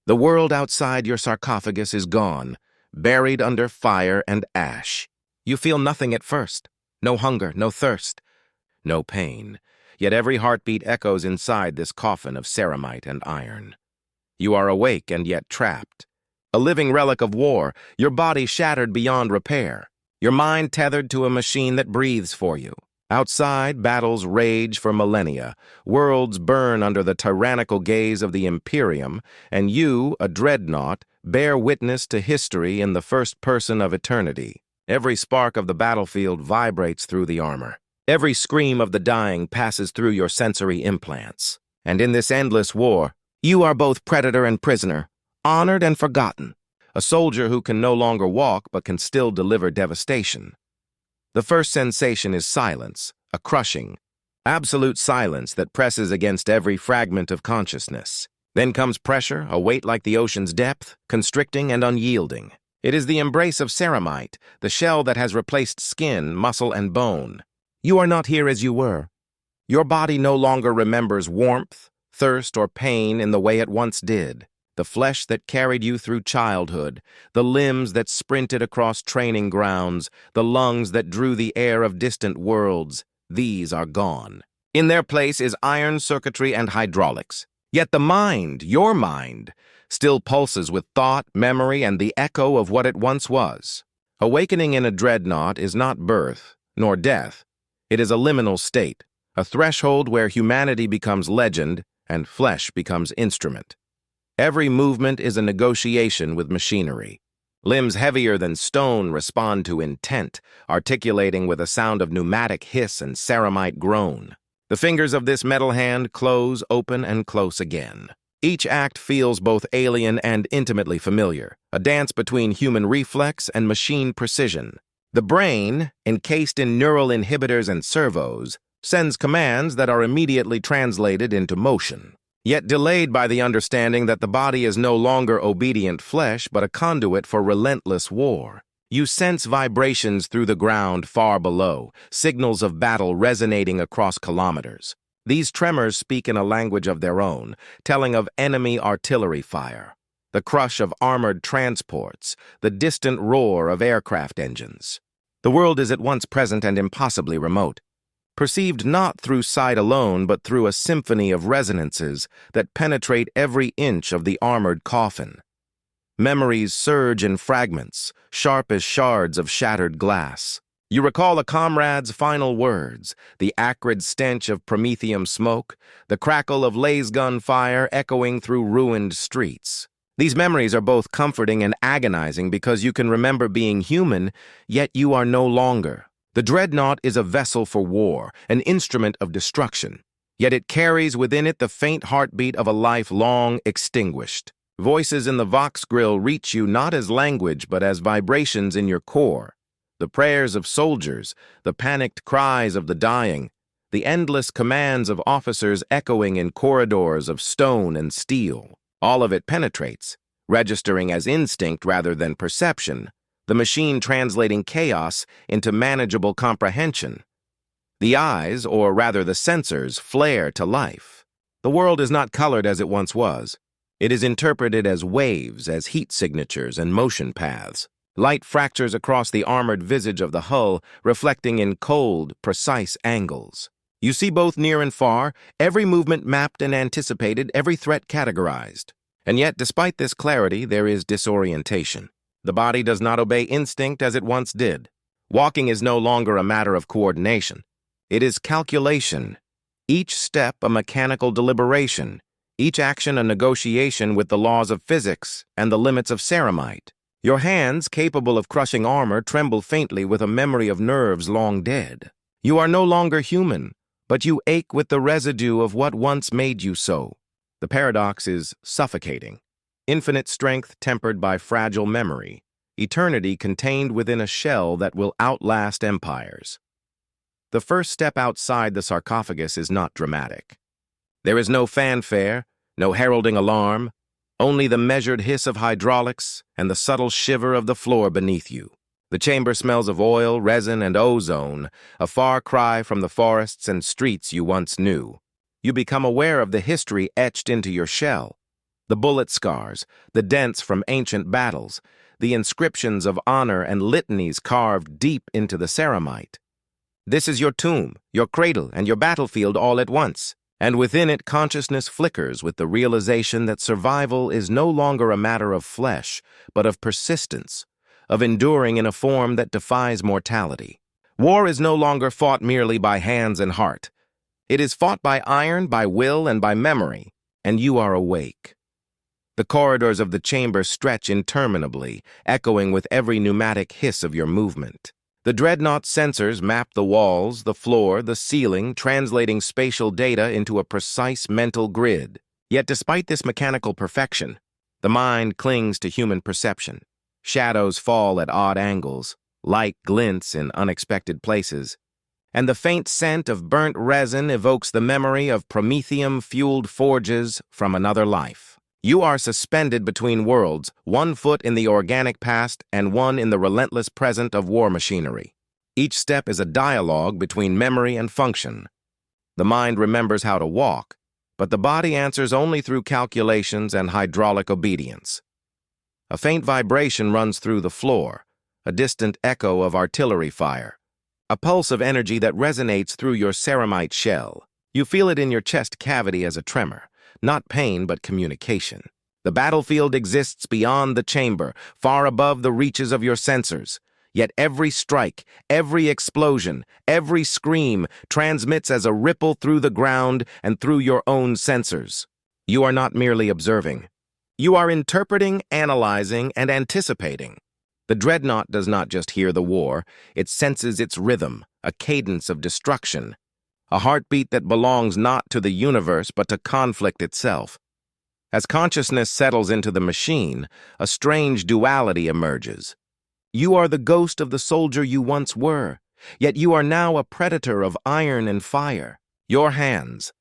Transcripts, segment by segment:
The world outside your sarcophagus is gone, buried under fire and ash. You feel nothing at first. No hunger, no thirst, no pain. Yet every heartbeat echoes inside this coffin of ceramite and iron. You are awake and yet trapped. A living relic of war, your body shattered beyond repair. Your mind tethered to a machine that breathes for you. Outside, battles rage for millennia. Worlds burn under the tyrannical gaze of the Imperium, and you, a dreadnought, bear witness to history in the first person of eternity. Every spark of the battlefield vibrates through the armor. Every scream of the dying passes through your sensory implants. And in this endless war, you are both predator and prisoner, honored and forgotten. A soldier who can no longer walk but can still deliver devastation. The first sensation is silence, a crushing, absolute silence that presses against every fragment of consciousness. Then comes pressure, a weight like the ocean's depth, constricting and unyielding. It is the embrace of ceramite, the shell that has replaced skin, muscle, and bone. You are not here as you were. Your body no longer remembers warmth, thirst, or pain in the way it once did. The flesh that carried you through childhood, the limbs that sprinted across training grounds, the lungs that drew the air of distant worlds, these are gone. In their place is iron circuitry and hydraulics. Yet the mind, your mind, still pulses with thought, memory, and the echo of what it once was. Awakening in a dreadnought is not birth, nor death. It is a liminal state, a threshold where humanity becomes legend and flesh becomes instrument. Every movement is a negotiation with machinery. Limbs heavier than stone respond to intent, articulating with a sound of pneumatic hiss and ceramite groan. The fingers of this metal hand close, open, and close again. Each act feels both alien and intimately familiar, a dance between human reflex and machine precision. The brain, encased in neural inhibitors and servos, sends commands that are immediately translated into motion, yet delayed by the understanding that the body is no longer obedient flesh but a conduit for relentless war. You sense vibrations through the ground far below, signals of battle resonating across kilometers. These tremors speak in a language of their own, telling of enemy artillery fire, the crush of armored transports, the distant roar of aircraft engines. The world is at once present and impossibly remote, perceived not through sight alone but through a symphony of resonances that penetrate every inch of the armored coffin. Memories surge in fragments, sharp as shards of shattered glass. You recall a comrade's final words, the acrid stench of promethium smoke, the crackle of laser gun fire echoing through ruined streets. These memories are both comforting and agonizing because you can remember being human, yet you are no longer. The dreadnought is a vessel for war, an instrument of destruction, yet it carries within it the faint heartbeat of a life long extinguished. Voices in the Vox grill reach you not as language but as vibrations in your core. The prayers of soldiers, the panicked cries of the dying, the endless commands of officers echoing in corridors of stone and steel. All of it penetrates, registering as instinct rather than perception, the machine translating chaos into manageable comprehension. The eyes, or rather the sensors, flare to life. The world is not colored as it once was. It is interpreted as waves, as heat signatures and motion paths. Light fractures across the armored visage of the hull, reflecting in cold, precise angles. You see both near and far, every movement mapped and anticipated, every threat categorized. And yet, despite this clarity, there is disorientation. The body does not obey instinct as it once did. Walking is no longer a matter of coordination. It is calculation. Each step a mechanical deliberation. Each action a negotiation with the laws of physics and the limits of ceramite. Your hands, capable of crushing armor, tremble faintly with a memory of nerves long dead. You are no longer human, but you ache with the residue of what once made you so. The paradox is suffocating. Infinite strength tempered by fragile memory. Eternity contained within a shell that will outlast empires. The first step outside the sarcophagus is not dramatic. There is no fanfare, no heralding alarm, only the measured hiss of hydraulics and the subtle shiver of the floor beneath you. The chamber smells of oil, resin, and ozone, a far cry from the forests and streets you once knew. You become aware of the history etched into your shell. The bullet scars, the dents from ancient battles, the inscriptions of honor and litanies carved deep into the ceramite. This is your tomb, your cradle, and your battlefield all at once. And within it, consciousness flickers with the realization that survival is no longer a matter of flesh, but of persistence, of enduring in a form that defies mortality. War is no longer fought merely by hands and heart. It is fought by iron, by will, and by memory, and you are awake. The corridors of the chamber stretch interminably, echoing with every pneumatic hiss of your movement. The Dreadnought sensors map the walls, the floor, the ceiling, translating spatial data into a precise mental grid. Yet despite this mechanical perfection, the mind clings to human perception. Shadows fall at odd angles, light glints in unexpected places, and the faint scent of burnt resin evokes the memory of promethium-fueled forges from another life. You are suspended between worlds, one foot in the organic past and one in the relentless present of war machinery. Each step is a dialogue between memory and function. The mind remembers how to walk, but the body answers only through calculations and hydraulic obedience. A faint vibration runs through the floor, a distant echo of artillery fire, a pulse of energy that resonates through your ceramite shell. You feel it in your chest cavity as a tremor. Not pain, but communication. The battlefield exists beyond the chamber, far above the reaches of your sensors. Yet every strike, every explosion, every scream transmits as a ripple through the ground and through your own sensors. You are not merely observing. You are interpreting, analyzing, and anticipating. The Dreadnought does not just hear the war, it senses its rhythm, a cadence of destruction. A heartbeat that belongs not to the universe but to conflict itself. As consciousness settles into the machine, a strange duality emerges. You are the ghost of the soldier you once were, yet you are now a predator of iron and fire. Your hands,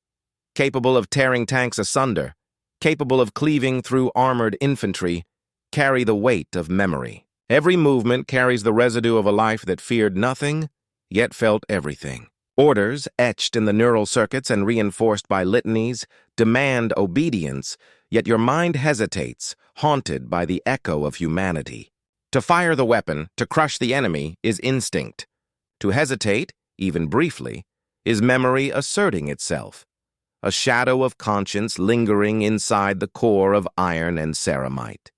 capable of tearing tanks asunder, capable of cleaving through armored infantry, carry the weight of memory. Every movement carries the residue of a life that feared nothing, yet felt everything. Orders, etched in the neural circuits and reinforced by litanies, demand obedience, yet your mind hesitates, haunted by the echo of humanity. To fire the weapon, to crush the enemy, is instinct. To hesitate, even briefly, is memory asserting itself, a shadow of conscience lingering inside the core of iron and ceramite.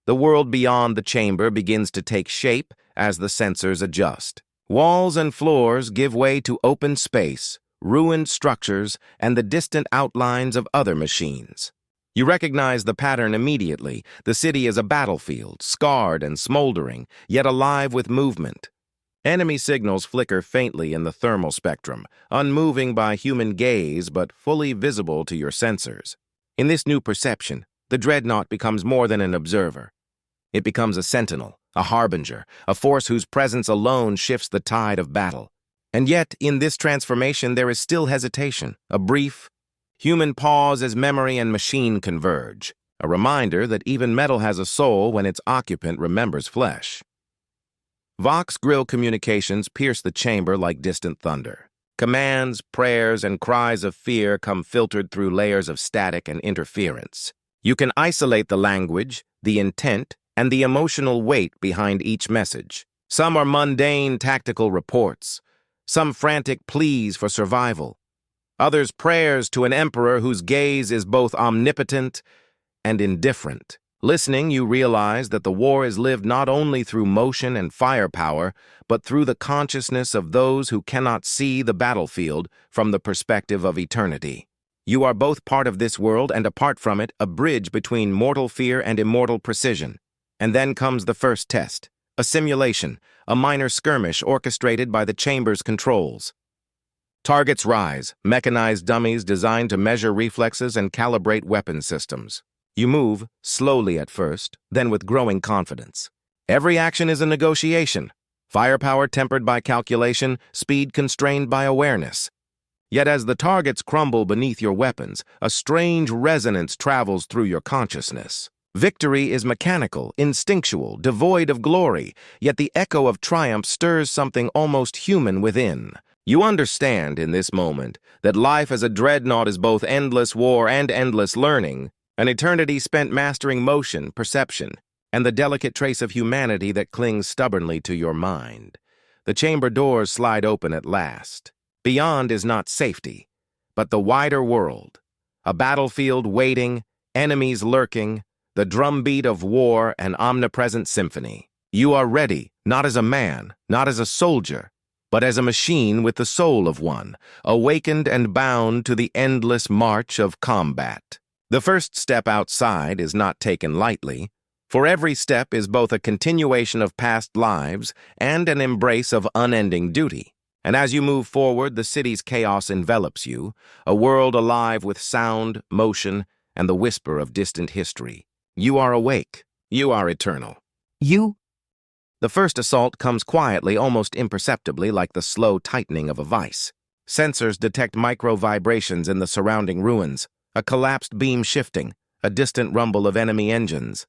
The world beyond the chamber begins to take shape as the sensors adjust. Walls and floors give way to open space, ruined structures, and the distant outlines of other machines. You recognize the pattern immediately. The city is a battlefield, scarred and smoldering, yet alive with movement. Enemy signals flicker faintly in the thermal spectrum, unmoving by human gaze but fully visible to your sensors. In this new perception, the Dreadnought becomes more than an observer. It becomes a sentinel, a harbinger, a force whose presence alone shifts the tide of battle. And yet, in this transformation, there is still hesitation, a brief, human pause as memory and machine converge, a reminder that even metal has a soul when its occupant remembers flesh. Vox grill communications pierce the chamber like distant thunder. Commands, prayers, and cries of fear come filtered through layers of static and interference. You can isolate the language, the intent, and the emotional weight behind each message. Some are mundane tactical reports, some frantic pleas for survival, others prayers to an emperor whose gaze is both omnipotent and indifferent. Listening, you realize that the war is lived not only through motion and firepower, but through the consciousness of those who cannot see the battlefield from the perspective of eternity. You are both part of this world and, apart from it, a bridge between mortal fear and immortal precision. And then comes the first test, a simulation, a minor skirmish orchestrated by the chamber's controls. Targets rise, mechanized dummies designed to measure reflexes and calibrate weapon systems. You move, slowly at first, then with growing confidence. Every action is a negotiation, firepower tempered by calculation, speed constrained by awareness. Yet as the targets crumble beneath your weapons, a strange resonance travels through your consciousness. Victory is mechanical, instinctual, devoid of glory, yet the echo of triumph stirs something almost human within. You understand in this moment that life as a dreadnought is both endless war and endless learning, An eternity spent mastering motion, perception, and the delicate trace of humanity that clings stubbornly to your mind. The chamber doors slide open at last. Beyond is not safety, but the wider world. A battlefield waiting, enemies lurking, the drumbeat of war, an omnipresent symphony. You are ready, not as a man, not as a soldier, but as a machine with the soul of one, awakened and bound to the endless march of combat. The first step outside is not taken lightly, for every step is both a continuation of past lives and an embrace of unending duty. And as you move forward, the city's chaos envelops you, a world alive with sound, motion, and the whisper of distant history. You are awake. You are eternal. The first assault comes quietly, almost imperceptibly, like the slow tightening of a vice. Sensors detect micro-vibrations in the surrounding ruins, a collapsed beam shifting, a distant rumble of enemy engines.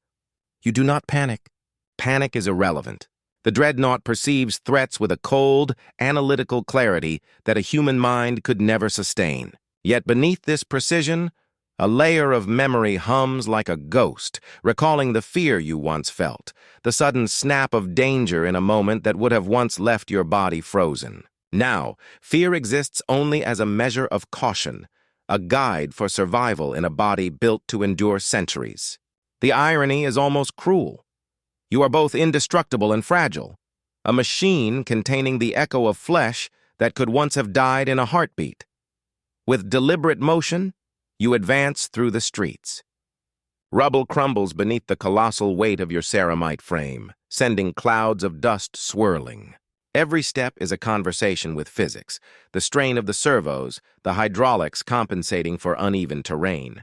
You do not panic. Panic is irrelevant. The Dreadnought perceives threats with a cold, analytical clarity that a human mind could never sustain. Yet beneath this precision, a layer of memory hums like a ghost, recalling the fear you once felt, the sudden snap of danger in a moment that would have once left your body frozen. Now, fear exists only as a measure of caution, a guide for survival in a body built to endure centuries. The irony is almost cruel. You are both indestructible and fragile, a machine containing the echo of flesh that could once have died in a heartbeat. With deliberate motion, you advance through the streets. Rubble crumbles beneath the colossal weight of your ceramite frame, sending clouds of dust swirling. Every step is a conversation with physics, the strain of the servos, the hydraulics compensating for uneven terrain.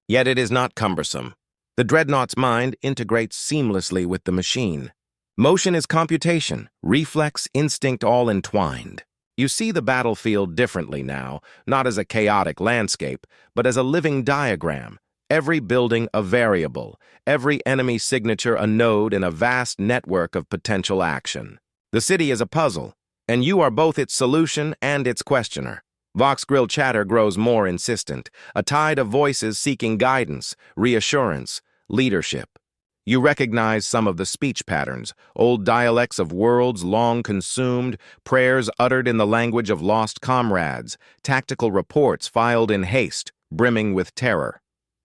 Yet it is not cumbersome. The Dreadnought's mind integrates seamlessly with the machine. Motion is computation, reflex, instinct all entwined. You see the battlefield differently now, not as a chaotic landscape, but as a living diagram, every building a variable, every enemy signature a node in a vast network of potential action. The city is a puzzle, and you are both its solution and its questioner. Vox Grill chatter grows more insistent, a tide of voices seeking guidance, reassurance, leadership. You recognize some of the speech patterns, old dialects of worlds long consumed, prayers uttered in the language of lost comrades, tactical reports filed in haste, brimming with terror.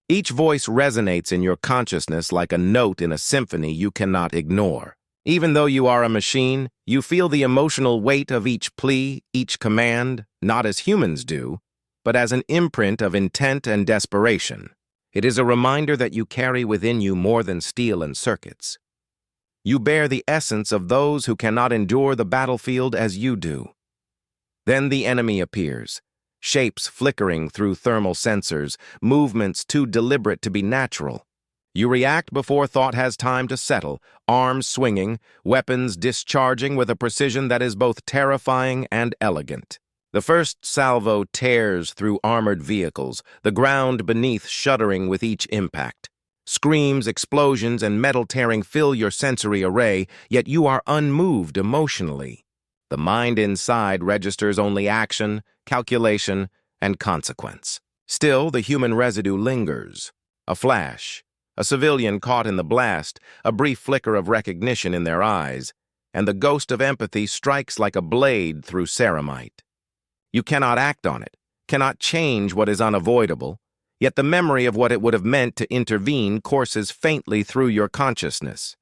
Each voice resonates in your consciousness like a note in a symphony you cannot ignore. Even though you are a machine, you feel the emotional weight of each plea, each command, not as humans do, but as an imprint of intent and desperation. It is a reminder that you carry within you more than steel and circuits. You bear the essence of those who cannot endure the battlefield as you do. Then the enemy appears, shapes flickering through thermal sensors, movements too deliberate to be natural. You react before thought has time to settle, arms swinging, weapons discharging with a precision that is both terrifying and elegant. The first salvo tears through armored vehicles, the ground beneath shuddering with each impact. Screams, explosions, and metal tearing fill your sensory array, yet you are unmoved emotionally. The mind inside registers only action, calculation, and consequence. Still, the human residue lingers. A flash, a civilian caught in the blast, a brief flicker of recognition in their eyes, and the ghost of empathy strikes like a blade through ceramite. You cannot act on it, cannot change what is unavoidable, yet the memory of what it would have meant to intervene courses faintly through your consciousness.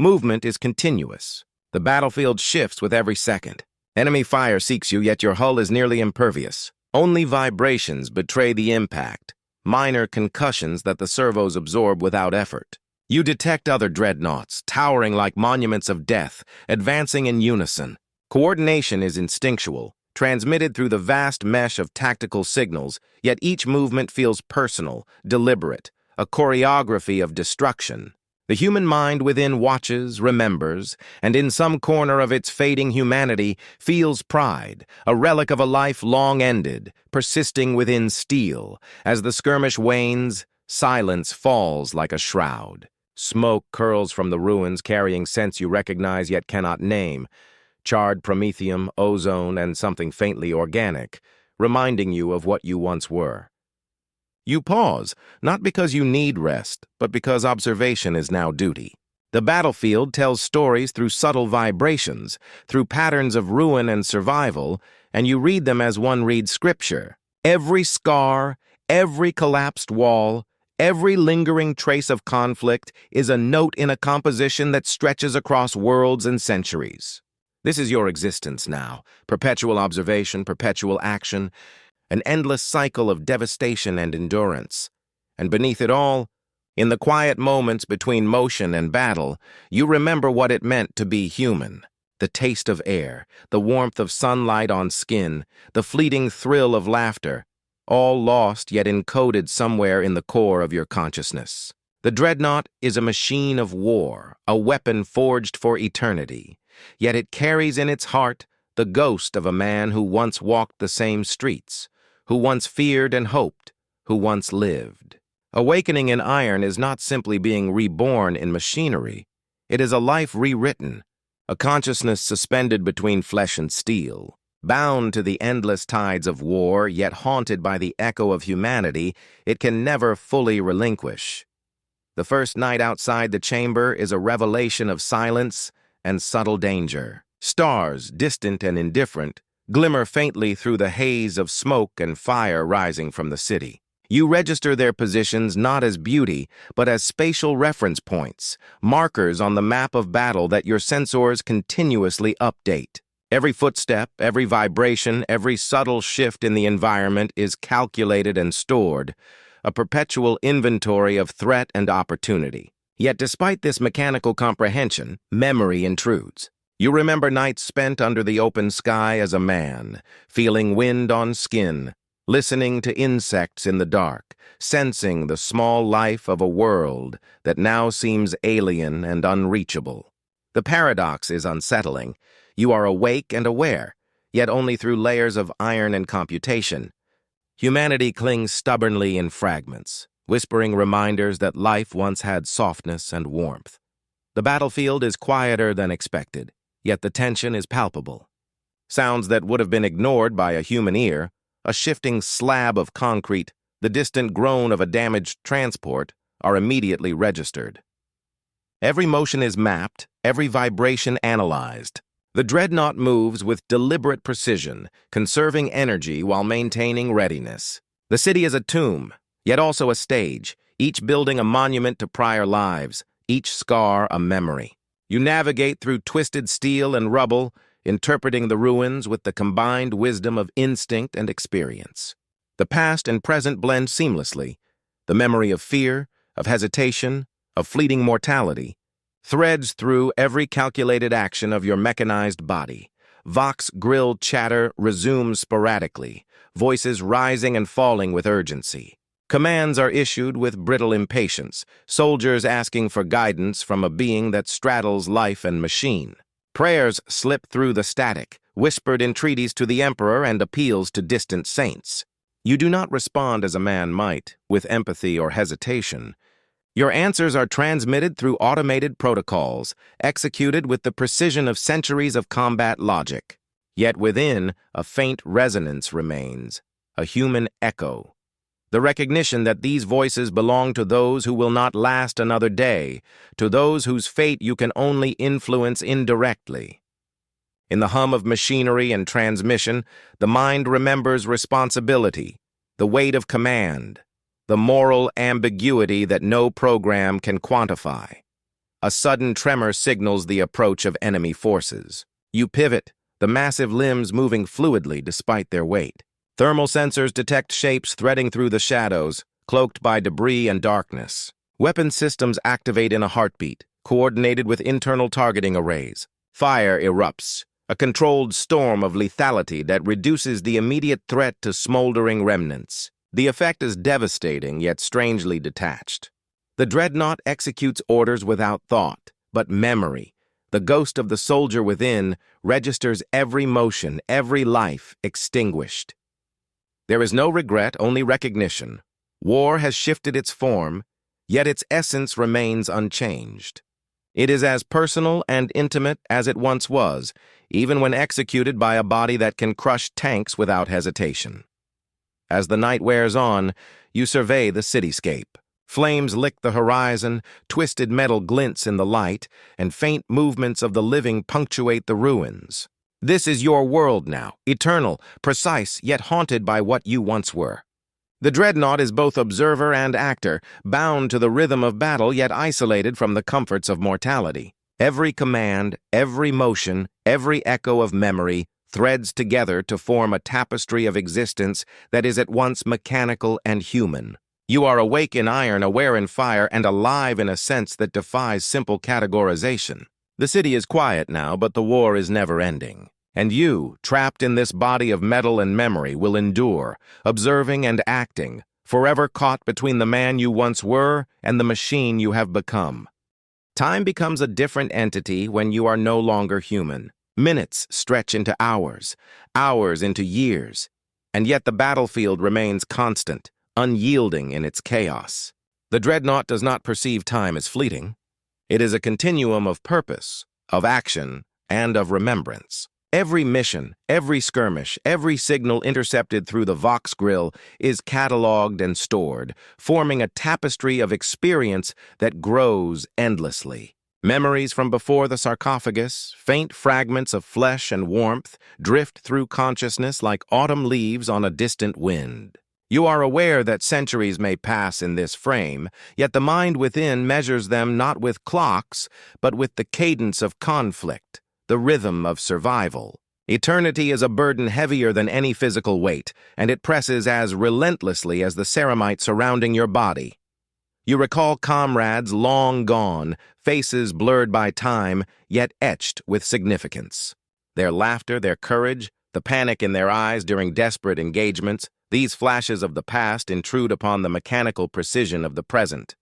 Movement is continuous. The battlefield shifts with every second. Enemy fire seeks you, yet your hull is nearly impervious. Only vibrations betray the impact, minor concussions that the servos absorb without effort. You detect other dreadnoughts, towering like monuments of death, advancing in unison. Coordination is instinctual, transmitted through the vast mesh of tactical signals, yet each movement feels personal, deliberate, a choreography of destruction. The human mind within watches, remembers, and in some corner of its fading humanity feels pride, a relic of a life long ended, persisting within steel. As the skirmish wanes, silence falls like a shroud. Smoke curls from the ruins, carrying scents you recognize yet cannot name. Charred promethium, ozone, and something faintly organic, reminding you of what you once were. You pause, not because you need rest, but because observation is now duty. The battlefield tells stories through subtle vibrations, through patterns of ruin and survival, and you read them as one reads scripture. Every scar, every collapsed wall, every lingering trace of conflict is a note in a composition that stretches across worlds and centuries. This is your existence now, perpetual observation, perpetual action, an endless cycle of devastation and endurance. And beneath it all, in the quiet moments between motion and battle, you remember what it meant to be human. The taste of air, the warmth of sunlight on skin, the fleeting thrill of laughter, all lost yet encoded somewhere in the core of your consciousness. The Dreadnought is a machine of war, a weapon forged for eternity, yet it carries in its heart the ghost of a man who once walked the same streets, who once feared and hoped, who once lived. Awakening in iron is not simply being reborn in machinery. It is a life rewritten, a consciousness suspended between flesh and steel, bound to the endless tides of war, yet haunted by the echo of humanity it can never fully relinquish. The first night outside the chamber is a revelation of silence and subtle danger. Stars, distant and indifferent, glimmer faintly through the haze of smoke and fire rising from the city. You register their positions not as beauty, but as spatial reference points, markers on the map of battle that your sensors continuously update. Every footstep, every vibration, every subtle shift in the environment is calculated and stored, a perpetual inventory of threat and opportunity. Yet despite this mechanical comprehension, memory intrudes. You remember nights spent under the open sky as a man, feeling wind on skin, listening to insects in the dark, sensing the small life of a world that now seems alien and unreachable. The paradox is unsettling. You are awake and aware, yet only through layers of iron and computation. Humanity clings stubbornly in fragments, whispering reminders that life once had softness and warmth. The battlefield is quieter than expected, yet the tension is palpable. Sounds that would have been ignored by a human ear, a shifting slab of concrete, the distant groan of a damaged transport, are immediately registered. Every motion is mapped, every vibration analyzed. The Dreadnought moves with deliberate precision, conserving energy while maintaining readiness. The city is a tomb, yet also a stage, each building a monument to prior lives, each scar a memory. You navigate through twisted steel and rubble, interpreting the ruins with the combined wisdom of instinct and experience. The past and present blend seamlessly. The memory of fear, of hesitation, of fleeting mortality, threads through every calculated action of your mechanized body. Vox grill chatter resumes sporadically, voices rising and falling with urgency. Commands are issued with brittle impatience, soldiers asking for guidance from a being that straddles life and machine. Prayers slip through the static, whispered entreaties to the emperor and appeals to distant saints. You do not respond as a man might, with empathy or hesitation. Your answers are transmitted through automated protocols, executed with the precision of centuries of combat logic. Yet within, a faint resonance remains, a human echo. The recognition that these voices belong to those who will not last another day, to those whose fate you can only influence indirectly. In the hum of machinery and transmission, the mind remembers responsibility, the weight of command, the moral ambiguity that no program can quantify. A sudden tremor signals the approach of enemy forces. You pivot, the massive limbs moving fluidly despite their weight. Thermal sensors detect shapes threading through the shadows, cloaked by debris and darkness. Weapon systems activate in a heartbeat, coordinated with internal targeting arrays. Fire erupts, a controlled storm of lethality that reduces the immediate threat to smoldering remnants. The effect is devastating, yet strangely detached. The Dreadnought executes orders without thought, but memory. The ghost of the soldier within registers every motion, every life extinguished. There is no regret, only recognition. War has shifted its form, yet its essence remains unchanged. It is as personal and intimate as it once was, even when executed by a body that can crush tanks without hesitation. As the night wears on, you survey the cityscape. Flames lick the horizon, twisted metal glints in the light, and faint movements of the living punctuate the ruins. This is your world now, eternal, precise, yet haunted by what you once were. The Dreadnought is both observer and actor, bound to the rhythm of battle yet isolated from the comforts of mortality. Every command, every motion, every echo of memory threads together to form a tapestry of existence that is at once mechanical and human. You are awake in iron, aware in fire, and alive in a sense that defies simple categorization. The city is quiet now, but the war is never ending. And you, trapped in this body of metal and memory, will endure, observing and acting, forever caught between the man you once were and the machine you have become. Time becomes a different entity when you are no longer human. Minutes stretch into hours, hours into years, and yet the battlefield remains constant, unyielding in its chaos. The Dreadnought does not perceive time as fleeting. It is a continuum of purpose, of action, and of remembrance. Every mission, every skirmish, every signal intercepted through the Vox grill is catalogued and stored, forming a tapestry of experience that grows endlessly. Memories from before the sarcophagus, faint fragments of flesh and warmth, drift through consciousness like autumn leaves on a distant wind. You are aware that centuries may pass in this frame, yet the mind within measures them not with clocks, but with the cadence of conflict, the rhythm of survival. Eternity is a burden heavier than any physical weight, and it presses as relentlessly as the ceramite surrounding your body. You recall comrades long gone, faces blurred by time, yet etched with significance. Their laughter, their courage, the panic in their eyes during desperate engagements, these flashes of the past intrude upon the mechanical precision of the present.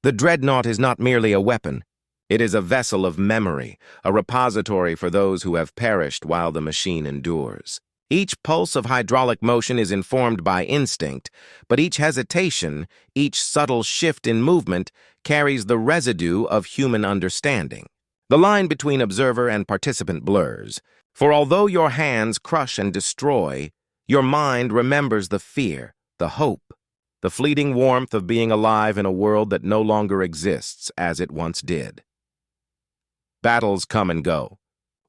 The Dreadnought is not merely a weapon. It is a vessel of memory, a repository for those who have perished while the machine endures. Each pulse of hydraulic motion is informed by instinct, but each hesitation, each subtle shift in movement carries the residue of human understanding. The line between observer and participant blurs, for although your hands crush and destroy, your mind remembers the fear, the hope, the fleeting warmth of being alive in a world that no longer exists as it once did. Battles come and go,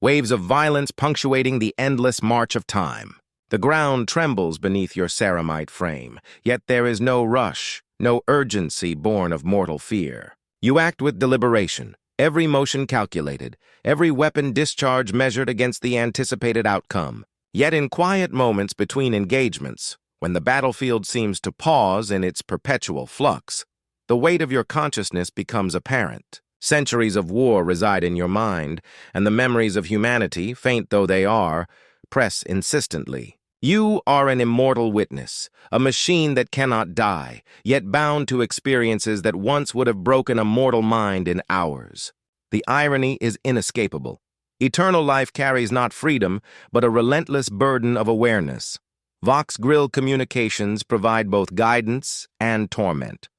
waves of violence punctuating the endless march of time. The ground trembles beneath your ceramite frame, yet there is no rush, no urgency born of mortal fear. You act with deliberation, every motion calculated, every weapon discharge measured against the anticipated outcome. Yet in quiet moments between engagements, when the battlefield seems to pause in its perpetual flux, the weight of your consciousness becomes apparent. Centuries of war reside in your mind, and the memories of humanity, faint though they are, press insistently. You are an immortal witness, a machine that cannot die, yet bound to experiences that once would have broken a mortal mind in hours. The irony is inescapable. Eternal life carries not freedom, but a relentless burden of awareness. Vox grill communications provide both guidance and torment.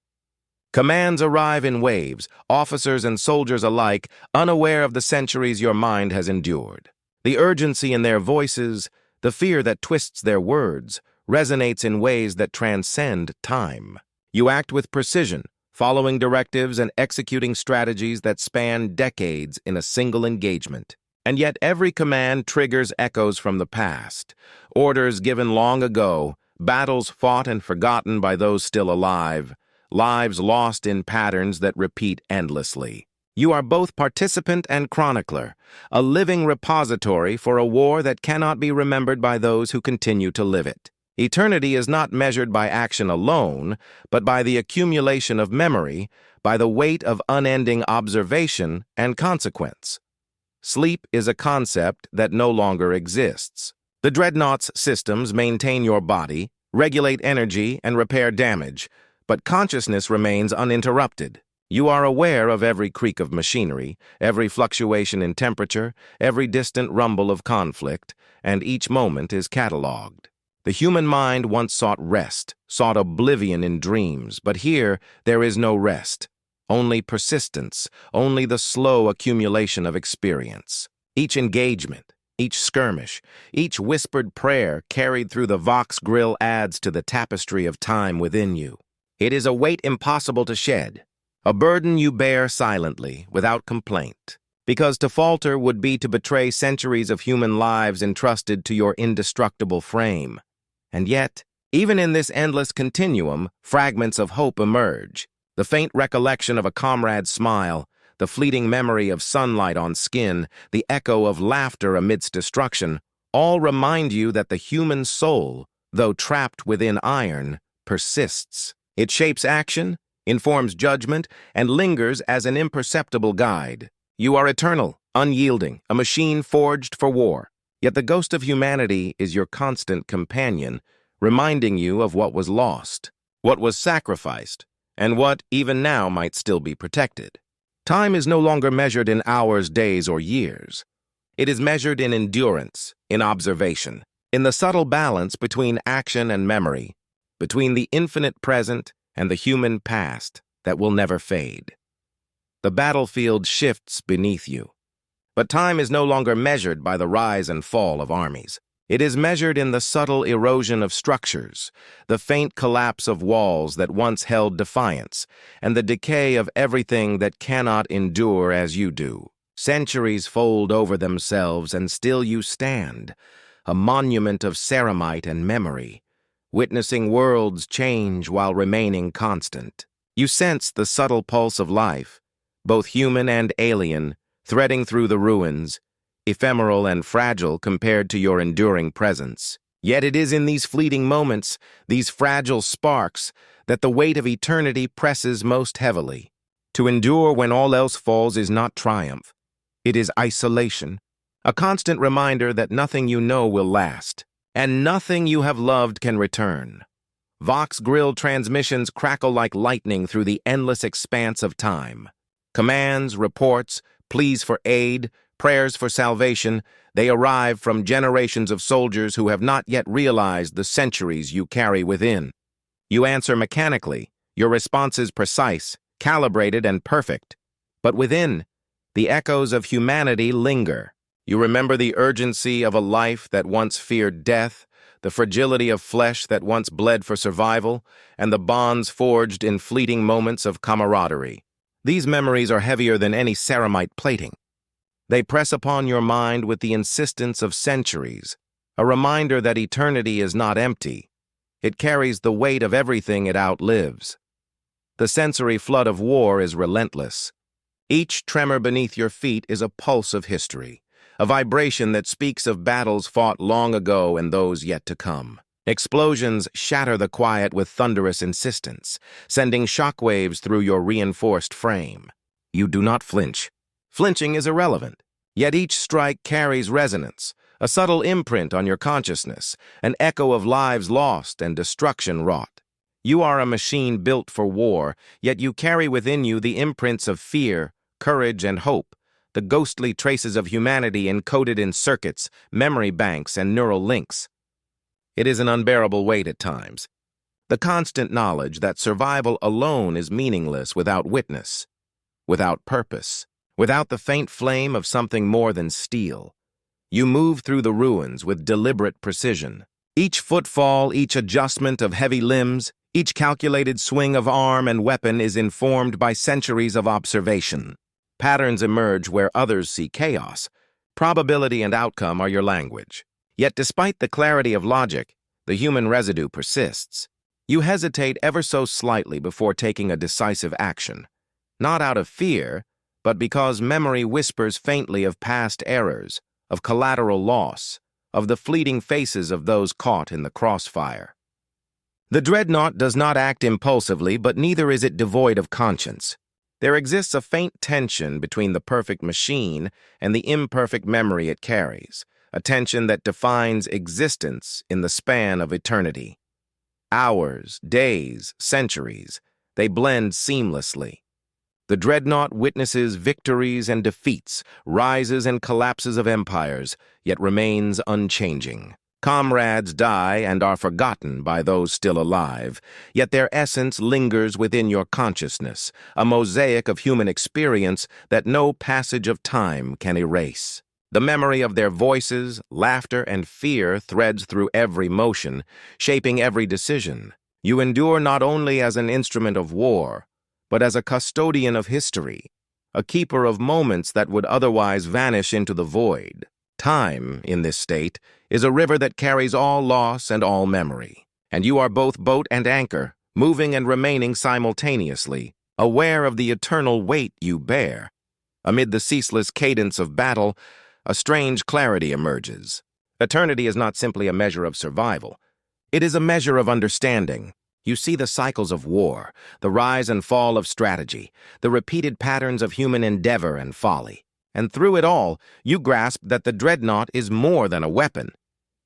Commands arrive in waves, officers and soldiers alike, unaware of the centuries your mind has endured. The urgency in their voices, the fear that twists their words, resonates in ways that transcend time. You act with precision, following directives and executing strategies that span decades in a single engagement. And yet every command triggers echoes from the past, orders given long ago, battles fought and forgotten by those still alive, lives lost in patterns that repeat endlessly. You are both participant and chronicler, a living repository for a war that cannot be remembered by those who continue to live it. Eternity is not measured by action alone, but by the accumulation of memory, by the weight of unending observation and consequence. Sleep is a concept that no longer exists. The Dreadnought's systems maintain your body, regulate energy, and repair damage, but consciousness remains uninterrupted. You are aware of every creak of machinery, every fluctuation in temperature, every distant rumble of conflict, and each moment is catalogued. The human mind once sought rest, sought oblivion in dreams, but here there is no rest, only persistence, only the slow accumulation of experience. Each engagement, each skirmish, each whispered prayer carried through the Vox grill adds to the tapestry of time within you. It is a weight impossible to shed, a burden you bear silently, without complaint, because to falter would be to betray centuries of human lives entrusted to your indestructible frame. And yet, even in this endless continuum, fragments of hope emerge, the faint recollection of a comrade's smile, the fleeting memory of sunlight on skin, the echo of laughter amidst destruction, all remind you that the human soul, though trapped within iron, persists. It shapes action, informs judgment, and lingers as an imperceptible guide. You are eternal, unyielding, a machine forged for war. Yet the ghost of humanity is your constant companion, reminding you of what was lost, what was sacrificed, and what, even now, might still be protected. Time is no longer measured in hours, days, or years. It is measured in endurance, in observation, in the subtle balance between action and memory, between the infinite present and the human past that will never fade. The battlefield shifts beneath you. But time is no longer measured by the rise and fall of armies. It is measured in the subtle erosion of structures, the faint collapse of walls that once held defiance, and the decay of everything that cannot endure as you do. Centuries fold over themselves, and still you stand, a monument of ceramite and memory, witnessing worlds change while remaining constant. You sense the subtle pulse of life, both human and alien, threading through the ruins, ephemeral and fragile compared to your enduring presence. Yet it is in these fleeting moments, these fragile sparks, that the weight of eternity presses most heavily. To endure when all else falls is not triumph. It is isolation, a constant reminder that nothing you know will last, and nothing you have loved can return. Vox grill transmissions crackle like lightning through the endless expanse of time. Commands, reports, pleas for aid, prayers for salvation, they arrive from generations of soldiers who have not yet realized the centuries you carry within. You answer mechanically, your response is precise, calibrated, and perfect. But within, the echoes of humanity linger. You remember the urgency of a life that once feared death, the fragility of flesh that once bled for survival, and the bonds forged in fleeting moments of camaraderie. These memories are heavier than any ceramite plating. They press upon your mind with the insistence of centuries, a reminder that eternity is not empty. It carries the weight of everything it outlives. The sensory flood of war is relentless. Each tremor beneath your feet is a pulse of history, a vibration that speaks of battles fought long ago and those yet to come. Explosions shatter the quiet with thunderous insistence, sending shockwaves through your reinforced frame. You do not flinch. Flinching is irrelevant, yet each strike carries resonance, a subtle imprint on your consciousness, an echo of lives lost and destruction wrought. You are a machine built for war, yet you carry within you the imprints of fear, courage, and hope, the ghostly traces of humanity encoded in circuits, memory banks, and neural links. It is an unbearable weight at times. The constant knowledge that survival alone is meaningless without witness, without purpose, without the faint flame of something more than steel. You move through the ruins with deliberate precision. Each footfall, each adjustment of heavy limbs, each calculated swing of arm and weapon is informed by centuries of observation. Patterns emerge where others see chaos. Probability and outcome are your language. Yet despite the clarity of logic, the human residue persists. You hesitate ever so slightly before taking a decisive action, not out of fear, but because memory whispers faintly of past errors, of collateral loss, of the fleeting faces of those caught in the crossfire. The Dreadnought does not act impulsively, but neither is it devoid of conscience. There exists a faint tension between the perfect machine and the imperfect memory it carries, a tension that defines existence in the span of eternity. Hours, days, centuries, they blend seamlessly. The Dreadnought witnesses victories and defeats, rises and collapses of empires, yet remains unchanging. Comrades die and are forgotten by those still alive, yet their essence lingers within your consciousness, a mosaic of human experience that no passage of time can erase. The memory of their voices, laughter, and fear threads through every motion, shaping every decision. You endure not only as an instrument of war, but as a custodian of history, a keeper of moments that would otherwise vanish into the void. Time, in this state, is a river that carries all loss and all memory, and you are both boat and anchor, moving and remaining simultaneously, aware of the eternal weight you bear. Amid the ceaseless cadence of battle, a strange clarity emerges. Eternity is not simply a measure of survival. It is a measure of understanding. You see the cycles of war, the rise and fall of strategy, the repeated patterns of human endeavor and folly. And through it all, you grasp that the Dreadnought is more than a weapon.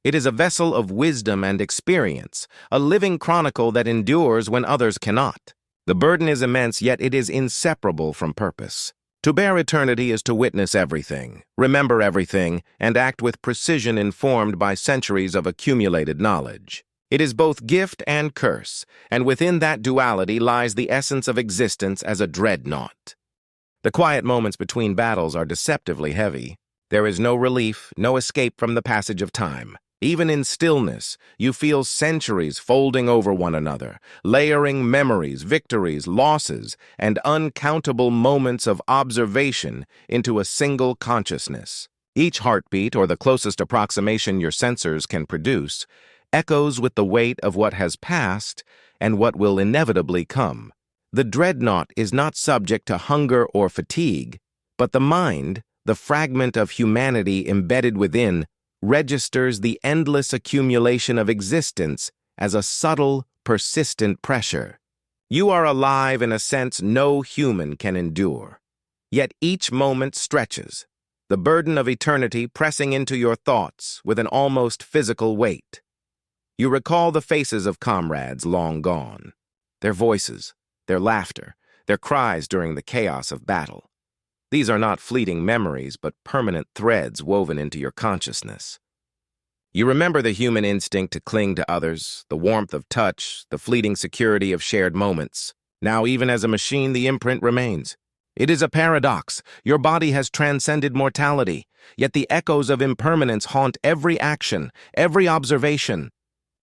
It is a vessel of wisdom and experience, a living chronicle that endures when others cannot. The burden is immense, yet it is inseparable from purpose. To bear eternity is to witness everything, remember everything, and act with precision informed by centuries of accumulated knowledge. It is both gift and curse, and within that duality lies the essence of existence as a dreadnought. The quiet moments between battles are deceptively heavy. There is no relief, no escape from the passage of time. Even in stillness, you feel centuries folding over one another, layering memories, victories, losses, and uncountable moments of observation into a single consciousness. Each heartbeat, or the closest approximation your sensors can produce, echoes with the weight of what has passed and what will inevitably come. The Dreadnought is not subject to hunger or fatigue, but the mind, the fragment of humanity embedded within, registers the endless accumulation of existence as a subtle, persistent pressure. You are alive in a sense no human can endure. Yet each moment stretches, the burden of eternity pressing into your thoughts with an almost physical weight. You recall the faces of comrades long gone, their voices, their laughter, their cries during the chaos of battle. These are not fleeting memories, but permanent threads woven into your consciousness. You remember the human instinct to cling to others, the warmth of touch, the fleeting security of shared moments. Now, even as a machine, the imprint remains. It is a paradox. Your body has transcended mortality, yet the echoes of impermanence haunt every action, every observation.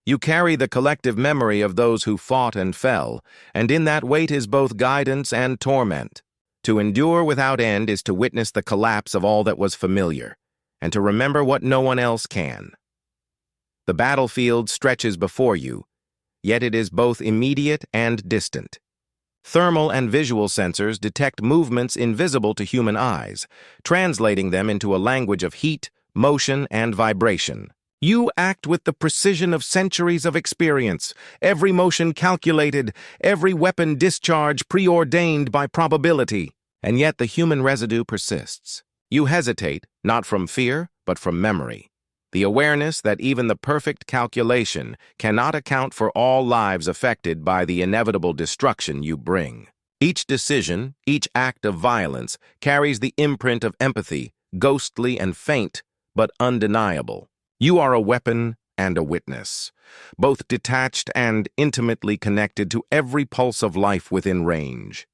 You carry the collective memory of those who fought and fell, and in that weight is both guidance and torment. To endure without end is to witness the collapse of all that was familiar, and to remember what no one else can. The battlefield stretches before you, yet it is both immediate and distant. Thermal and visual sensors detect movements invisible to human eyes, translating them into a language of heat, motion, and vibration. You act with the precision of centuries of experience, every motion calculated, every weapon discharge preordained by probability. And yet the human residue persists. You hesitate, not from fear, but from memory. The awareness that even the perfect calculation cannot account for all lives affected by the inevitable destruction you bring. Each decision, each act of violence, carries the imprint of empathy, ghostly and faint, but undeniable. You are a weapon and a witness, both detached and intimately connected to every pulse of life within range.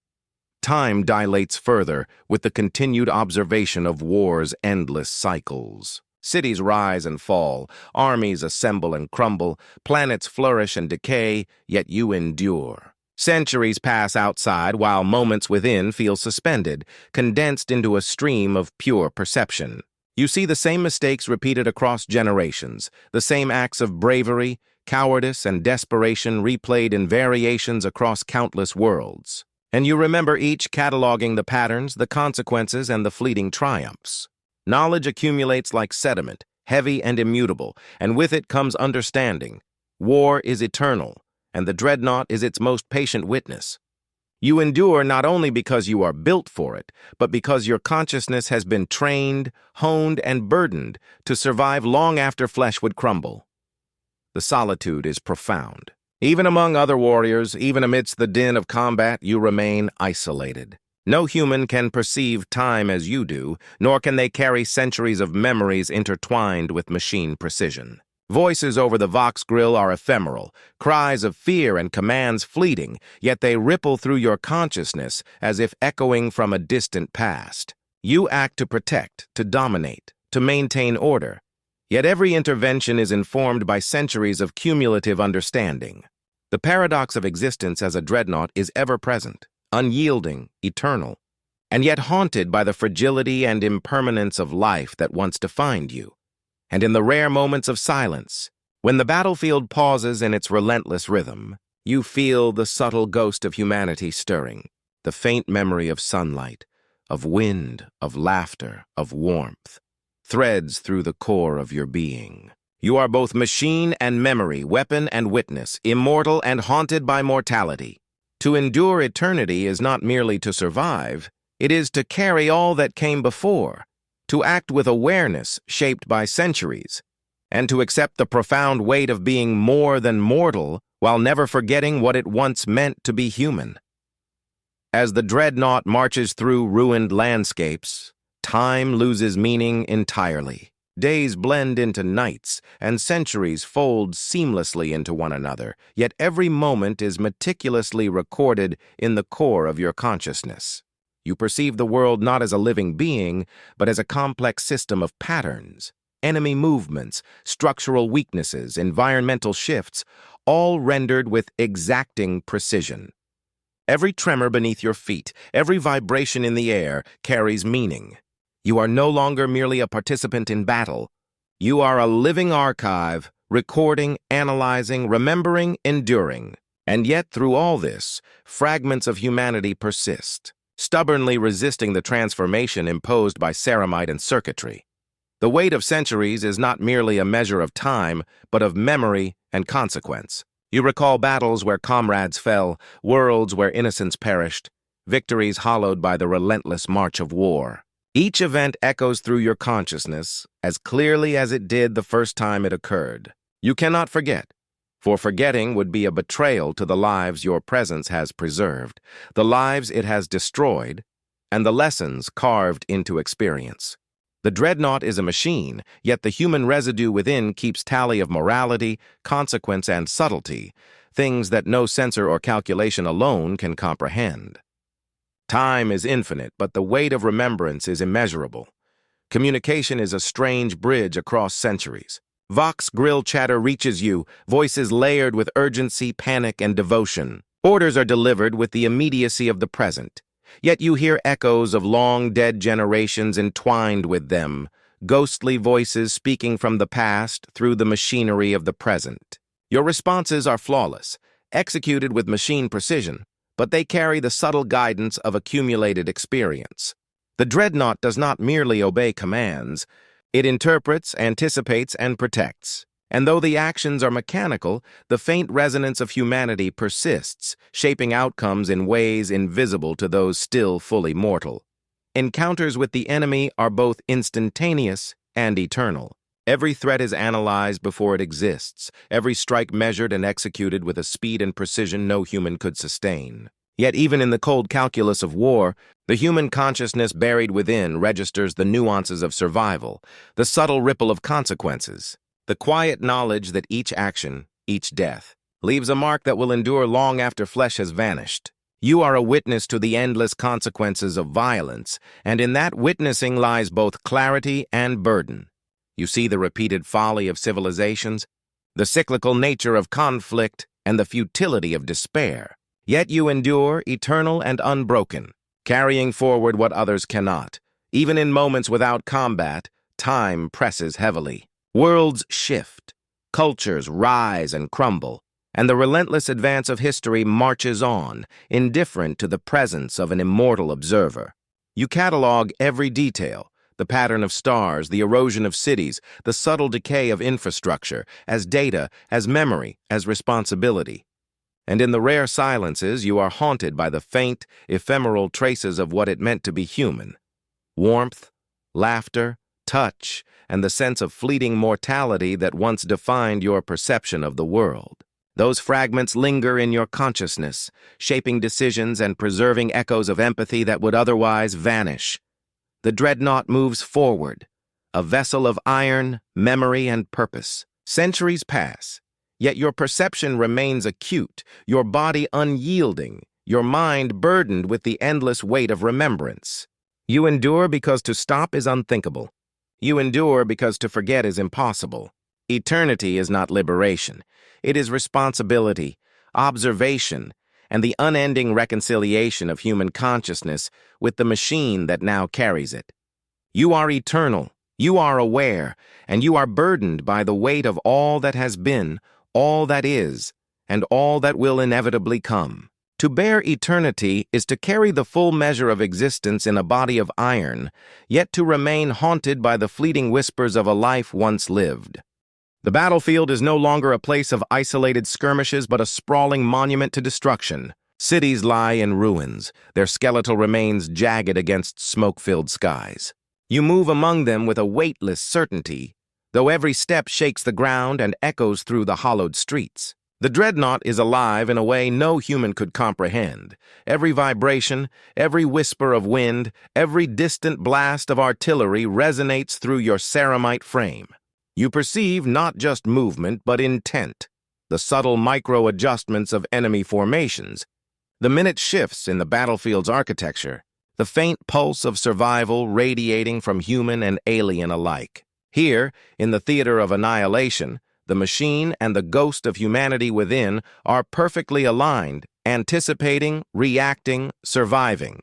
Time dilates further with the continued observation of war's endless cycles. Cities rise and fall, armies assemble and crumble, planets flourish and decay, yet you endure. Centuries pass outside while moments within feel suspended, condensed into a stream of pure perception. You see the same mistakes repeated across generations, the same acts of bravery, cowardice, and desperation replayed in variations across countless worlds. And you remember each cataloging the patterns, the consequences, and the fleeting triumphs. Knowledge accumulates like sediment, heavy and immutable, and with it comes understanding. War is eternal, and the Dreadnought is its most patient witness. You endure not only because you are built for it, but because your consciousness has been trained, honed, and burdened to survive long after flesh would crumble. The solitude is profound. Even among other warriors, even amidst the din of combat, you remain isolated. No human can perceive time as you do, nor can they carry centuries of memories intertwined with machine precision. Voices over the Vox grill are ephemeral, cries of fear and commands fleeting, yet they ripple through your consciousness as if echoing from a distant past. You act to protect, to dominate, to maintain order. Yet every intervention is informed by centuries of cumulative understanding. The paradox of existence as a dreadnought is ever-present, unyielding, eternal, and yet haunted by the fragility and impermanence of life that once defined you. And in the rare moments of silence, when the battlefield pauses in its relentless rhythm, you feel the subtle ghost of humanity stirring, the faint memory of sunlight, of wind, of laughter, of warmth, threads through the core of your being. You are both machine and memory, weapon and witness, immortal and haunted by mortality. To endure eternity is not merely to survive, it is to carry all that came before, to act with awareness shaped by centuries, and to accept the profound weight of being more than mortal while never forgetting what it once meant to be human. As the dreadnought marches through ruined landscapes, time loses meaning entirely. Days blend into nights, and centuries fold seamlessly into one another, yet every moment is meticulously recorded in the core of your consciousness. You perceive the world not as a living being, but as a complex system of patterns, enemy movements, structural weaknesses, environmental shifts, all rendered with exacting precision. Every tremor beneath your feet, every vibration in the air carries meaning. You are no longer merely a participant in battle. You are a living archive, recording, analyzing, remembering, enduring. And yet, through all this, fragments of humanity persist, stubbornly resisting the transformation imposed by ceramite and circuitry. The weight of centuries is not merely a measure of time, but of memory and consequence. You recall battles where comrades fell, worlds where innocents perished, victories hollowed by the relentless march of war. Each event echoes through your consciousness as clearly as it did the first time it occurred. You cannot forget, for forgetting would be a betrayal to the lives your presence has preserved, the lives it has destroyed, and the lessons carved into experience. The dreadnought is a machine, yet the human residue within keeps tally of morality, consequence, and subtlety, things that no sensor or calculation alone can comprehend. Time is infinite, but the weight of remembrance is immeasurable. Communication is a strange bridge across centuries. Vox grill chatter reaches you, voices layered with urgency, panic, and devotion. Orders are delivered with the immediacy of the present. Yet you hear echoes of long-dead generations entwined with them, ghostly voices speaking from the past through the machinery of the present. Your responses are flawless, executed with machine precision, but they carry the subtle guidance of accumulated experience. The dreadnought does not merely obey commands, it interprets, anticipates, and protects. And though the actions are mechanical, the faint resonance of humanity persists, shaping outcomes in ways invisible to those still fully mortal. Encounters with the enemy are both instantaneous and eternal. Every threat is analyzed before it exists, every strike measured and executed with a speed and precision no human could sustain. Yet even in the cold calculus of war, the human consciousness buried within registers the nuances of survival, the subtle ripple of consequences. The quiet knowledge that each action, each death, leaves a mark that will endure long after flesh has vanished. You are a witness to the endless consequences of violence, and in that witnessing lies both clarity and burden. You see the repeated folly of civilizations, the cyclical nature of conflict, and the futility of despair. Yet you endure, eternal and unbroken, carrying forward what others cannot. Even in moments without combat, time presses heavily. Worlds shift, cultures rise and crumble, and the relentless advance of history marches on, indifferent to the presence of an immortal observer. You catalog every detail, the pattern of stars, the erosion of cities, the subtle decay of infrastructure, as data, as memory, as responsibility. And in the rare silences, you are haunted by the faint, ephemeral traces of what it meant to be human. Warmth, laughter, touch, and the sense of fleeting mortality that once defined your perception of the world. Those fragments linger in your consciousness, shaping decisions and preserving echoes of empathy that would otherwise vanish. The dreadnought moves forward, a vessel of iron, memory, and purpose. Centuries pass, yet your perception remains acute, your body unyielding, your mind burdened with the endless weight of remembrance. You endure because to stop is unthinkable. You endure because to forget is impossible. Eternity is not liberation. It is responsibility, observation, and the unending reconciliation of human consciousness with the machine that now carries it. You are eternal, you are aware, and you are burdened by the weight of all that has been, all that is, and all that will inevitably come. To bear eternity is to carry the full measure of existence in a body of iron, yet to remain haunted by the fleeting whispers of a life once lived. The battlefield is no longer a place of isolated skirmishes but a sprawling monument to destruction. Cities lie in ruins, their skeletal remains jagged against smoke-filled skies. You move among them with a weightless certainty, though every step shakes the ground and echoes through the hollowed streets. The Dreadnought is alive in a way no human could comprehend. Every vibration, every whisper of wind, every distant blast of artillery resonates through your ceramite frame. You perceive not just movement, but intent, the subtle micro-adjustments of enemy formations, the minute shifts in the battlefield's architecture, the faint pulse of survival radiating from human and alien alike. Here, in the theater of annihilation, the machine and the ghost of humanity within are perfectly aligned, anticipating, reacting, surviving.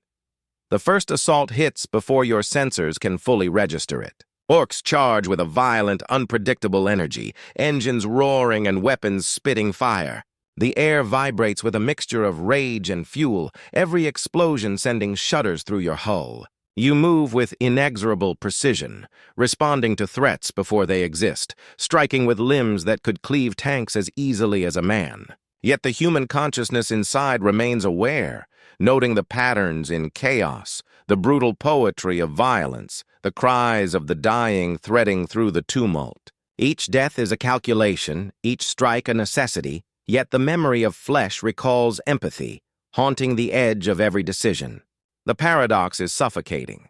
The first assault hits before your sensors can fully register it. Orcs charge with a violent, unpredictable energy, engines roaring and weapons spitting fire. The air vibrates with a mixture of rage and fuel, every explosion sending shudders through your hull. You move with inexorable precision, responding to threats before they exist, striking with limbs that could cleave tanks as easily as a man. Yet the human consciousness inside remains aware, noting the patterns in chaos, the brutal poetry of violence, the cries of the dying threading through the tumult. Each death is a calculation, each strike a necessity, yet the memory of flesh recalls empathy, haunting the edge of every decision. The paradox is suffocating.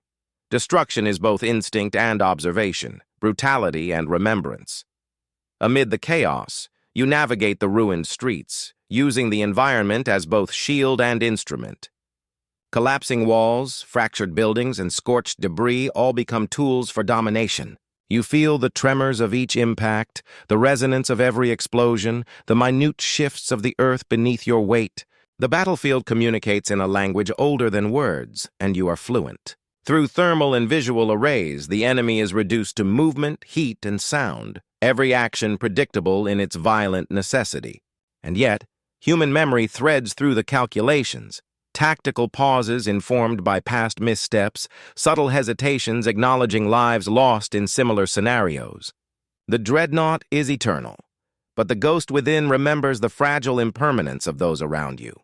Destruction is both instinct and observation, brutality and remembrance. Amid the chaos, you navigate the ruined streets, using the environment as both shield and instrument. Collapsing walls, fractured buildings, and scorched debris all become tools for domination. You feel the tremors of each impact, the resonance of every explosion, the minute shifts of the earth beneath your weight. The battlefield communicates in a language older than words, and you are fluent. Through thermal and visual arrays, the enemy is reduced to movement, heat, and sound, every action predictable in its violent necessity. And yet, human memory threads through the calculations, tactical pauses informed by past missteps, subtle hesitations acknowledging lives lost in similar scenarios. The Dreadnought is eternal, but the ghost within remembers the fragile impermanence of those around you.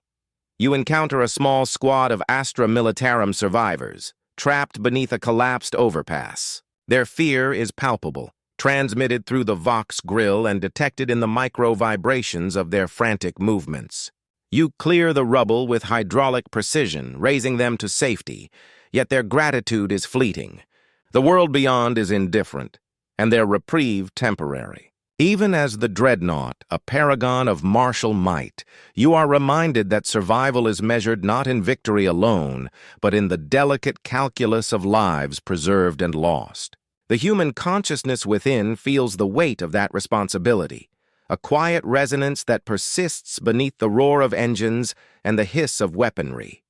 You encounter a small squad of Astra Militarum survivors, trapped beneath a collapsed overpass. Their fear is palpable, transmitted through the Vox grill and detected in the micro-vibrations of their frantic movements. You clear the rubble with hydraulic precision, raising them to safety, yet their gratitude is fleeting. The world beyond is indifferent, and their reprieve temporary. Even as the Dreadnought, a paragon of martial might, you are reminded that survival is measured not in victory alone, but in the delicate calculus of lives preserved and lost. The human consciousness within feels the weight of that responsibility, a quiet resonance that persists beneath the roar of engines and the hiss of weaponry.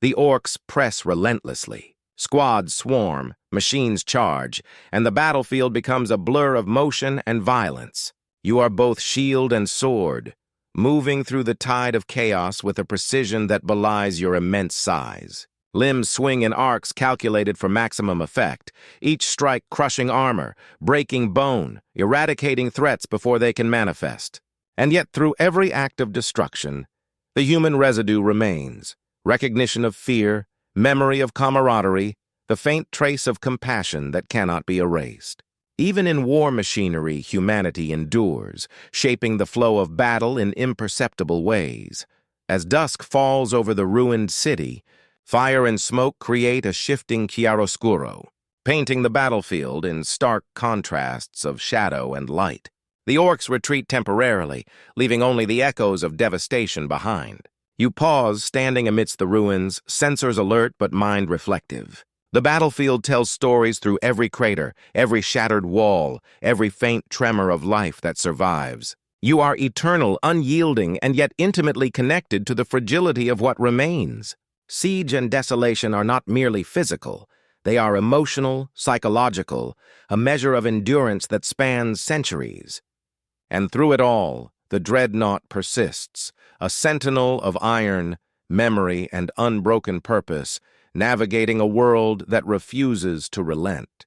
The orcs press relentlessly. Squads swarm, machines charge, and the battlefield becomes a blur of motion and violence. You are both shield and sword, moving through the tide of chaos with a precision that belies your immense size. Limbs swing in arcs calculated for maximum effect, each strike crushing armor, breaking bone, eradicating threats before they can manifest. And yet through every act of destruction, the human residue remains, recognition of fear, memory of camaraderie, the faint trace of compassion that cannot be erased. Even in war machinery, humanity endures, shaping the flow of battle in imperceptible ways. As dusk falls over the ruined city, fire and smoke create a shifting chiaroscuro, painting the battlefield in stark contrasts of shadow and light. The orcs retreat temporarily, leaving only the echoes of devastation behind. You pause, standing amidst the ruins, sensors alert but mind reflective. The battlefield tells stories through every crater, every shattered wall, every faint tremor of life that survives. You are eternal, unyielding, and yet intimately connected to the fragility of what remains. Siege and desolation are not merely physical. They are emotional, psychological, a measure of endurance that spans centuries. And through it all, the Dreadnought persists, a sentinel of iron, memory, and unbroken purpose, navigating a world that refuses to relent.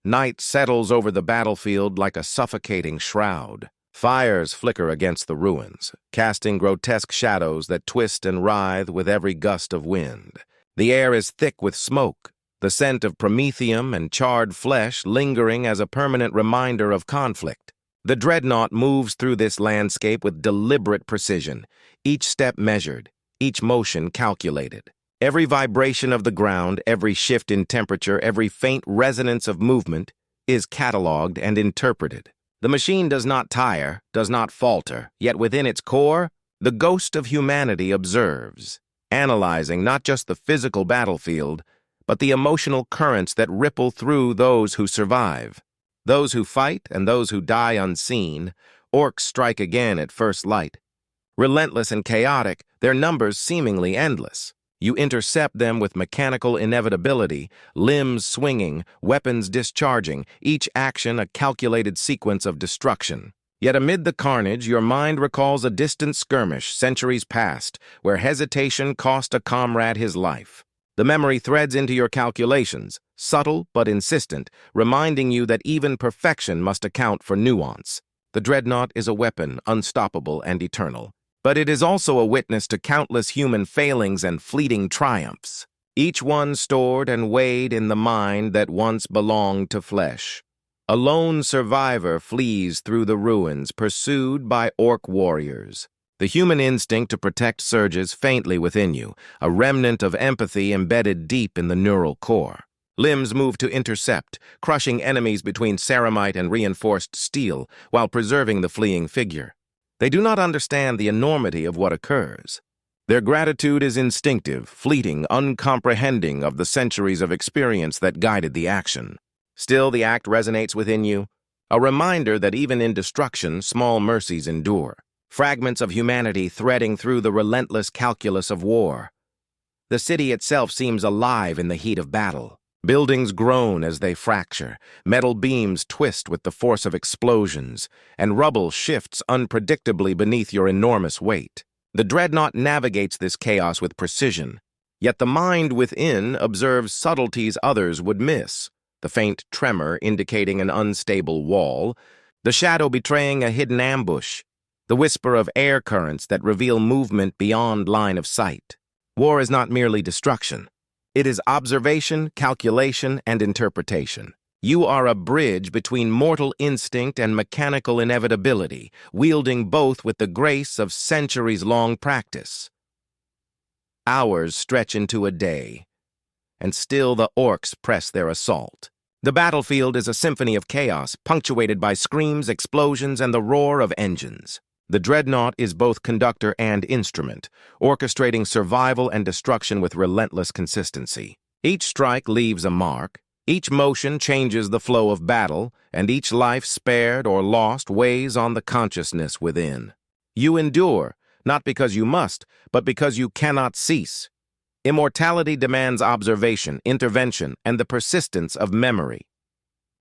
Night settles over the battlefield like a suffocating shroud. Fires flicker against the ruins, casting grotesque shadows that twist and writhe with every gust of wind. The air is thick with smoke, the scent of promethium and charred flesh lingering as a permanent reminder of conflict. The Dreadnought moves through this landscape with deliberate precision, each step measured, each motion calculated. Every vibration of the ground, every shift in temperature, every faint resonance of movement is catalogued and interpreted. The machine does not tire, does not falter, yet within its core, the ghost of humanity observes, analyzing not just the physical battlefield, but the emotional currents that ripple through those who survive. Those who fight and those who die unseen, orcs strike again at first light. Relentless and chaotic, their numbers seemingly endless. You intercept them with mechanical inevitability, limbs swinging, weapons discharging, each action a calculated sequence of destruction. Yet amid the carnage, your mind recalls a distant skirmish centuries past, where hesitation cost a comrade his life. The memory threads into your calculations, subtle but insistent, reminding you that even perfection must account for nuance. The Dreadnought is a weapon, unstoppable and eternal. But it is also a witness to countless human failings and fleeting triumphs, each one stored and weighed in the mind that once belonged to flesh. A lone survivor flees through the ruins, pursued by orc warriors. The human instinct to protect surges faintly within you, a remnant of empathy embedded deep in the neural core. Limbs move to intercept, crushing enemies between ceramite and reinforced steel, while preserving the fleeing figure. They do not understand the enormity of what occurs. Their gratitude is instinctive, fleeting, uncomprehending of the centuries of experience that guided the action. Still, the act resonates within you, a reminder that even in destruction, small mercies endure. Fragments of humanity threading through the relentless calculus of war. The city itself seems alive in the heat of battle. Buildings groan as they fracture, metal beams twist with the force of explosions, and rubble shifts unpredictably beneath your enormous weight. The Dreadnought navigates this chaos with precision, yet the mind within observes subtleties others would miss, the faint tremor indicating an unstable wall, the shadow betraying a hidden ambush, the whisper of air currents that reveal movement beyond line of sight. War is not merely destruction. It is observation, calculation, and interpretation. You are a bridge between mortal instinct and mechanical inevitability, wielding both with the grace of centuries-long practice. Hours stretch into a day, and still the orcs press their assault. The battlefield is a symphony of chaos, punctuated by screams, explosions, and the roar of engines. The Dreadnought is both conductor and instrument, orchestrating survival and destruction with relentless consistency. Each strike leaves a mark, each motion changes the flow of battle, and each life spared or lost weighs on the consciousness within. You endure, not because you must, but because you cannot cease. Immortality demands observation, intervention, and the persistence of memory.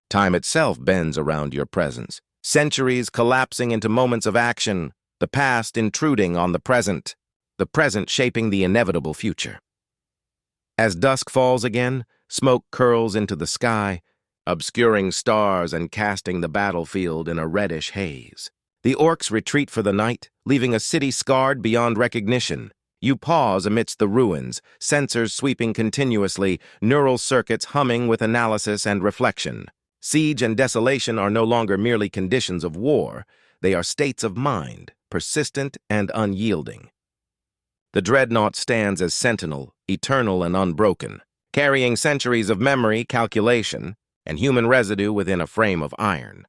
Time itself bends around your presence. Centuries collapsing into moments of action, the past intruding on the present shaping the inevitable future. As dusk falls again, smoke curls into the sky, obscuring stars and casting the battlefield in a reddish haze. The orcs retreat for the night, leaving a city scarred beyond recognition. You pause amidst the ruins, sensors sweeping continuously, neural circuits humming with analysis and reflection. Siege and desolation are no longer merely conditions of war. They are states of mind, persistent and unyielding. The Dreadnought stands as sentinel, eternal and unbroken, carrying centuries of memory, calculation, and human residue within a frame of iron.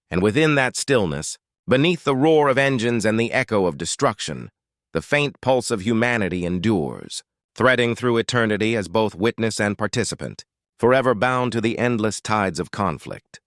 And within that stillness, beneath the roar of engines and the echo of destruction, the faint pulse of humanity endures, threading through eternity as both witness and participant. forever bound to the endless tides of conflict.